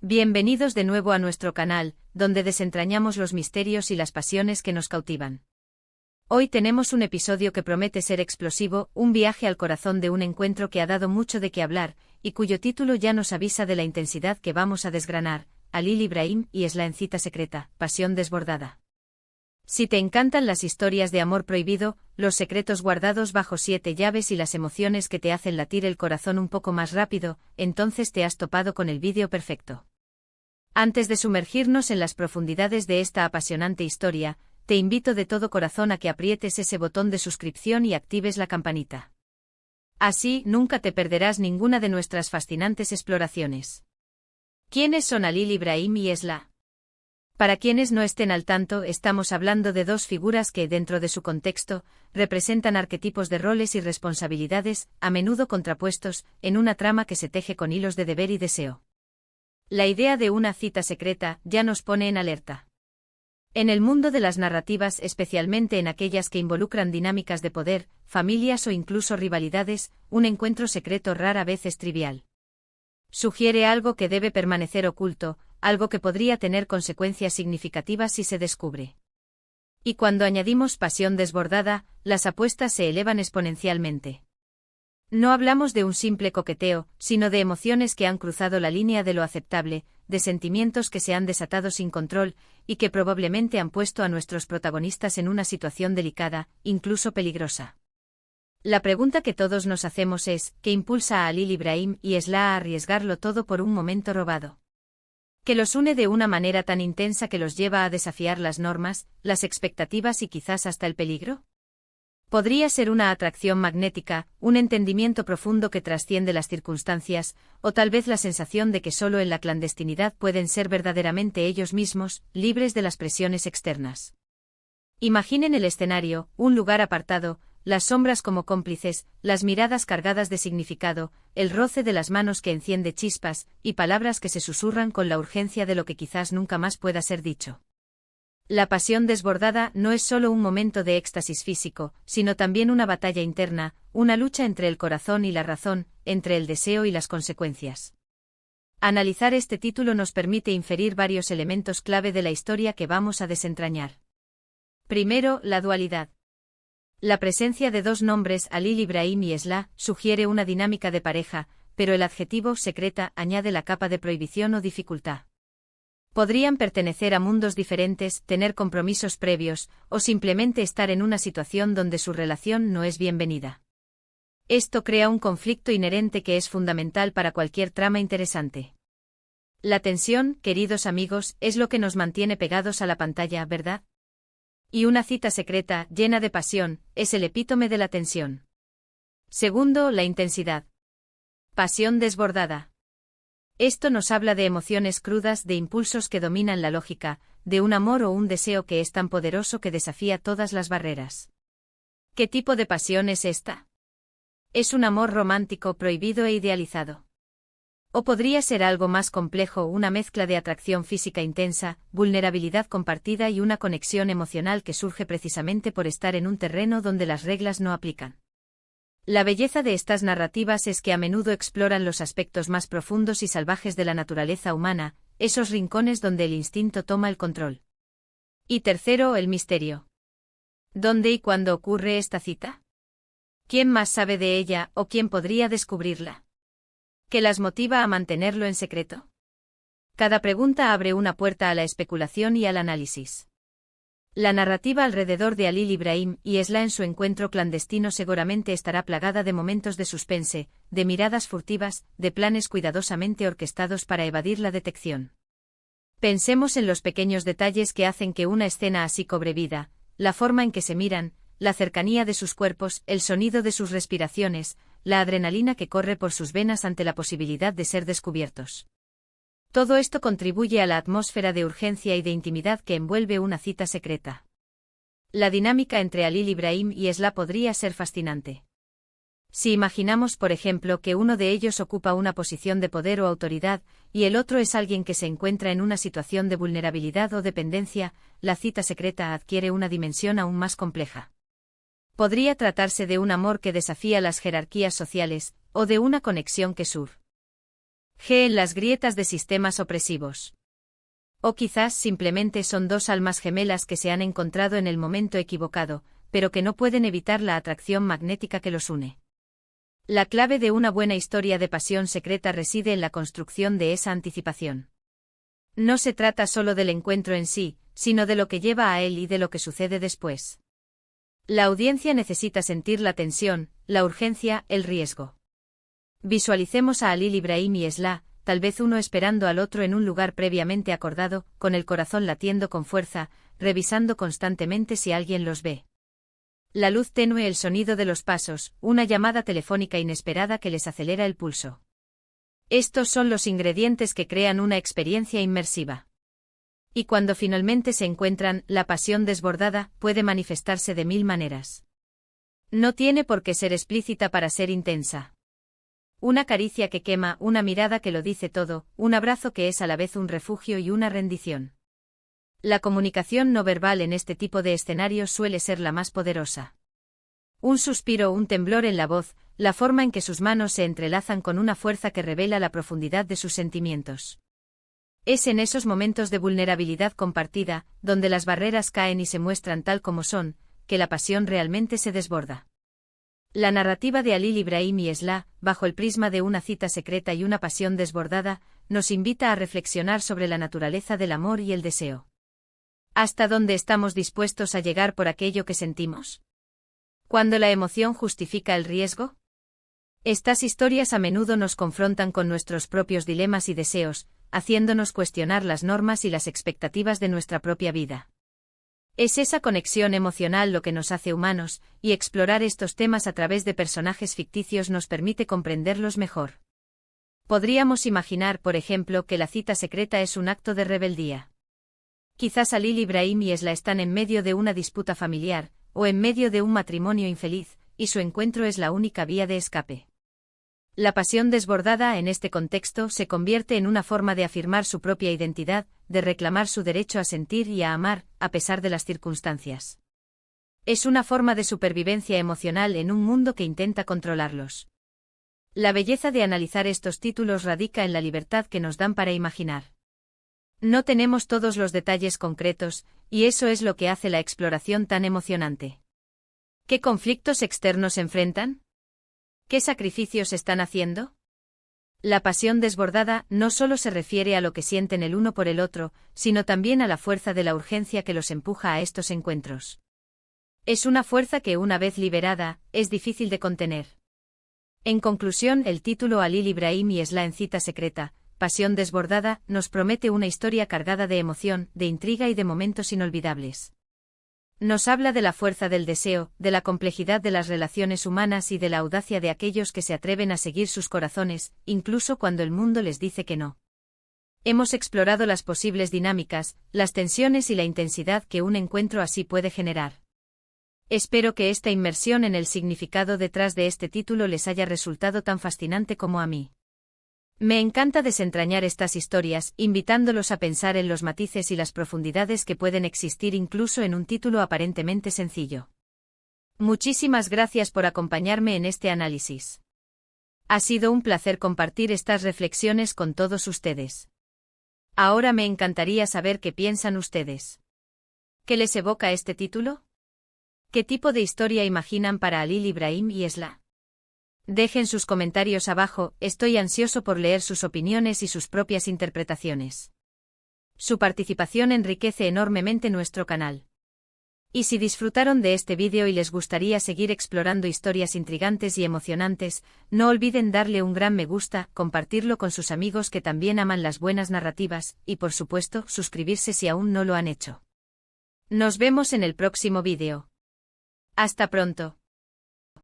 Bienvenidos de nuevo a nuestro canal, donde desentrañamos los misterios y las pasiones que nos cautivan. Hoy tenemos un episodio que promete ser explosivo, un viaje al corazón de un encuentro que ha dado mucho de qué hablar, y cuyo título ya nos avisa de la intensidad que vamos a desgranar: Halil Ibrahim y Esla en cita secreta, pasión desbordada. Si te encantan las historias de amor prohibido, los secretos guardados bajo 7 llaves y las emociones que te hacen latir el corazón un poco más rápido, entonces te has topado con el vídeo perfecto. Antes de sumergirnos en las profundidades de esta apasionante historia, te invito de todo corazón a que aprietes ese botón de suscripción y actives la campanita. Así, nunca te perderás ninguna de nuestras fascinantes exploraciones. ¿Quiénes son Halil Ibrahim y Esla? Para quienes no estén al tanto, estamos hablando de dos figuras que, dentro de su contexto, representan arquetipos de roles y responsabilidades, a menudo contrapuestos, en una trama que se teje con hilos de deber y deseo. La idea de una cita secreta ya nos pone en alerta. En el mundo de las narrativas, especialmente en aquellas que involucran dinámicas de poder, familias o incluso rivalidades, un encuentro secreto rara vez es trivial. Sugiere algo que debe permanecer oculto, algo que podría tener consecuencias significativas si se descubre. Y cuando añadimos pasión desbordada, las apuestas se elevan exponencialmente. No hablamos de un simple coqueteo, sino de emociones que han cruzado la línea de lo aceptable, de sentimientos que se han desatado sin control, y que probablemente han puesto a nuestros protagonistas en una situación delicada, incluso peligrosa. La pregunta que todos nos hacemos es: ¿qué impulsa a Halil Ibrahim y Esla a arriesgarlo todo por un momento robado? ¿Qué los une de una manera tan intensa que los lleva a desafiar las normas, las expectativas y quizás hasta el peligro? Podría ser una atracción magnética, un entendimiento profundo que trasciende las circunstancias, o tal vez la sensación de que solo en la clandestinidad pueden ser verdaderamente ellos mismos, libres de las presiones externas. Imaginen el escenario: un lugar apartado, las sombras como cómplices, las miradas cargadas de significado, el roce de las manos que enciende chispas, y palabras que se susurran con la urgencia de lo que quizás nunca más pueda ser dicho. La pasión desbordada no es solo un momento de éxtasis físico, sino también una batalla interna, una lucha entre el corazón y la razón, entre el deseo y las consecuencias. Analizar este título nos permite inferir varios elementos clave de la historia que vamos a desentrañar. Primero, la dualidad. La presencia de dos nombres, Halil Ibrahim y Esla, sugiere una dinámica de pareja, pero el adjetivo secreta añade la capa de prohibición o dificultad. Podrían pertenecer a mundos diferentes, tener compromisos previos, o simplemente estar en una situación donde su relación no es bienvenida. Esto crea un conflicto inherente que es fundamental para cualquier trama interesante. La tensión, queridos amigos, es lo que nos mantiene pegados a la pantalla, ¿verdad? Y una cita secreta, llena de pasión, es el epítome de la tensión. Segundo, la intensidad. Pasión desbordada. Esto nos habla de emociones crudas, de impulsos que dominan la lógica, de un amor o un deseo que es tan poderoso que desafía todas las barreras. ¿Qué tipo de pasión es esta? ¿Es un amor romántico prohibido e idealizado? ¿O podría ser algo más complejo, una mezcla de atracción física intensa, vulnerabilidad compartida y una conexión emocional que surge precisamente por estar en un terreno donde las reglas no aplican? La belleza de estas narrativas es que a menudo exploran los aspectos más profundos y salvajes de la naturaleza humana, esos rincones donde el instinto toma el control. Y tercero, el misterio. ¿Dónde y cuándo ocurre esta cita? ¿Quién más sabe de ella, o quién podría descubrirla? ¿Qué las motiva a mantenerlo en secreto? Cada pregunta abre una puerta a la especulación y al análisis. La narrativa alrededor de Halil Ibrahim y Esla en su encuentro clandestino seguramente estará plagada de momentos de suspense, de miradas furtivas, de planes cuidadosamente orquestados para evadir la detección. Pensemos en los pequeños detalles que hacen que una escena así cobre vida: la forma en que se miran, la cercanía de sus cuerpos, el sonido de sus respiraciones, la adrenalina que corre por sus venas ante la posibilidad de ser descubiertos. Todo esto contribuye a la atmósfera de urgencia y de intimidad que envuelve una cita secreta. La dinámica entre Halil Ibrahim y Esla podría ser fascinante. Si imaginamos, por ejemplo, que uno de ellos ocupa una posición de poder o autoridad, y el otro es alguien que se encuentra en una situación de vulnerabilidad o dependencia, la cita secreta adquiere una dimensión aún más compleja. Podría tratarse de un amor que desafía las jerarquías sociales, o de una conexión que G en las grietas de sistemas opresivos. O quizás simplemente son dos almas gemelas que se han encontrado en el momento equivocado, pero que no pueden evitar la atracción magnética que los une. La clave de una buena historia de pasión secreta reside en la construcción de esa anticipación. No se trata solo del encuentro en sí, sino de lo que lleva a él y de lo que sucede después. La audiencia necesita sentir la tensión, la urgencia, el riesgo. Visualicemos a Halil Ibrahim y Esla, tal vez uno esperando al otro en un lugar previamente acordado, con el corazón latiendo con fuerza, revisando constantemente si alguien los ve. La luz tenue, el sonido de los pasos, una llamada telefónica inesperada que les acelera el pulso. Estos son los ingredientes que crean una experiencia inmersiva. Y cuando finalmente se encuentran, la pasión desbordada puede manifestarse de 1000 maneras. No tiene por qué ser explícita para ser intensa. Una caricia que quema, una mirada que lo dice todo, un abrazo que es a la vez un refugio y una rendición. La comunicación no verbal en este tipo de escenarios suele ser la más poderosa. Un suspiro, un temblor en la voz, la forma en que sus manos se entrelazan con una fuerza que revela la profundidad de sus sentimientos. Es en esos momentos de vulnerabilidad compartida, donde las barreras caen y se muestran tal como son, que la pasión realmente se desborda. La narrativa de Halil Ibrahim y Esla, bajo el prisma de una cita secreta y una pasión desbordada, nos invita a reflexionar sobre la naturaleza del amor y el deseo. ¿Hasta dónde estamos dispuestos a llegar por aquello que sentimos? ¿Cuándo la emoción justifica el riesgo? Estas historias a menudo nos confrontan con nuestros propios dilemas y deseos, haciéndonos cuestionar las normas y las expectativas de nuestra propia vida. Es esa conexión emocional lo que nos hace humanos, y explorar estos temas a través de personajes ficticios nos permite comprenderlos mejor. Podríamos imaginar, por ejemplo, que la cita secreta es un acto de rebeldía. Quizás Halil Ibrahim y Esla están en medio de una disputa familiar, o en medio de un matrimonio infeliz, y su encuentro es la única vía de escape. La pasión desbordada en este contexto se convierte en una forma de afirmar su propia identidad, de reclamar su derecho a sentir y a amar, a pesar de las circunstancias. Es una forma de supervivencia emocional en un mundo que intenta controlarlos. La belleza de analizar estos títulos radica en la libertad que nos dan para imaginar. No tenemos todos los detalles concretos, y eso es lo que hace la exploración tan emocionante. ¿Qué conflictos externos se enfrentan? ¿Qué sacrificios están haciendo? La pasión desbordada no solo se refiere a lo que sienten el uno por el otro, sino también a la fuerza de la urgencia que los empuja a estos encuentros. Es una fuerza que, una vez liberada, es difícil de contener. En conclusión, el título Halil Ibrahim y Esla en cita secreta, pasión desbordada, nos promete una historia cargada de emoción, de intriga y de momentos inolvidables. Nos habla de la fuerza del deseo, de la complejidad de las relaciones humanas y de la audacia de aquellos que se atreven a seguir sus corazones, incluso cuando el mundo les dice que no. Hemos explorado las posibles dinámicas, las tensiones y la intensidad que un encuentro así puede generar. Espero que esta inmersión en el significado detrás de este título les haya resultado tan fascinante como a mí. Me encanta desentrañar estas historias, invitándolos a pensar en los matices y las profundidades que pueden existir incluso en un título aparentemente sencillo. Muchísimas gracias por acompañarme en este análisis. Ha sido un placer compartir estas reflexiones con todos ustedes. Ahora me encantaría saber qué piensan ustedes. ¿Qué les evoca este título? ¿Qué tipo de historia imaginan para Halil Ibrahim y Esla? Dejen sus comentarios abajo, estoy ansioso por leer sus opiniones y sus propias interpretaciones. Su participación enriquece enormemente nuestro canal. Y si disfrutaron de este vídeo y les gustaría seguir explorando historias intrigantes y emocionantes, no olviden darle un gran me gusta, compartirlo con sus amigos que también aman las buenas narrativas, y por supuesto, suscribirse si aún no lo han hecho. Nos vemos en el próximo vídeo. Hasta pronto.